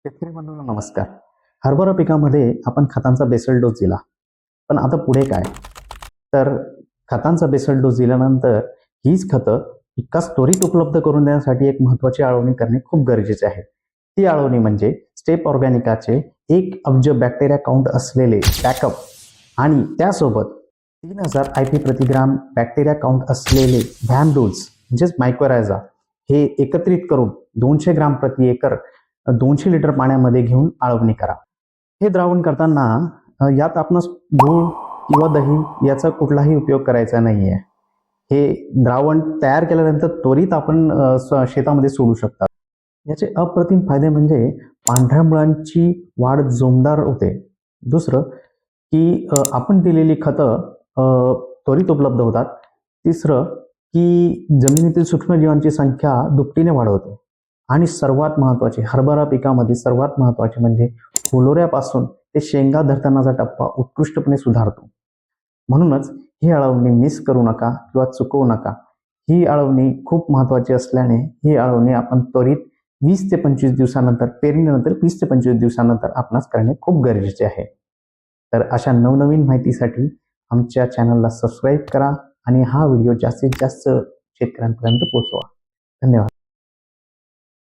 शेतकरी बंधूंनो नमस्कार. हरभरा पिकामध्ये आपण खतांचा बेसल डोस दिला. पण आता पुढे काय? तर खतांचा बेसल डोस दिल्यानंतर हीच खतं पिकास त्वरित उपलब्ध करून देण्यासाठी एक महत्त्वाची आळवणी करणे खूप गरजेचे आहे. ती आळवणी म्हणजे स्टेप ऑर्गॅनिकाचे 1 अब्ज बॅक्टेरिया काउंट असलेले बॅकअप आणि त्यासोबत 3000 IP प्रतिग्राम बॅक्टेरिया काउंट असलेले व्हॅनडोल्स म्हणजेच मायकोरायझा हे एकत्रित करून 200 ग्राम प्रति एकर 200 लिटर पाण्यामध्ये घेऊन आळवणी करा. हे द्रावण करताना यात आपणास गूळ किंवा दही याचा कुठलाही उपयोग करायचा नाही आहे. हे द्रावण तयार केल्यानंतर त्वरित आपण शेतामध्ये सोडू शकता. याचे अप्रतिम फायदे म्हणजे पांढऱ्या मुळांची वाढ जोमदार होते. दुसरं की आपण दिलेली खतं त्वरित उपलब्ध होतात. तिसरं की जमिनीतील सूक्ष्मजीवांची संख्या दुपटीने वाढवते. आणि सर्वात महत्त्वाचे हरभरा पिकामध्ये सर्वात महत्त्वाचे म्हणजे फुलोऱ्यापासून ते शेंगा धरतानाचा टप्पा उत्कृष्टपणे सुधारतो. म्हणूनच ही आळवणी मिस करू नका किंवा चुकवू नका. ही आळवणी खूप महत्त्वाची असल्याने ही आळवणी आपण त्वरित 20 ते 25 दिवसानंतर पेरणीनंतर 20 ते 25 दिवसानंतर आपणास करणे खूप गरजेचे आहे. तर अशा नवनवीन माहितीसाठी आमच्या चॅनलला सबस्क्राईब करा आणि हा व्हिडिओ जास्तीत जास्त शेतकऱ्यांपर्यंत पोहोचवा. धन्यवाद.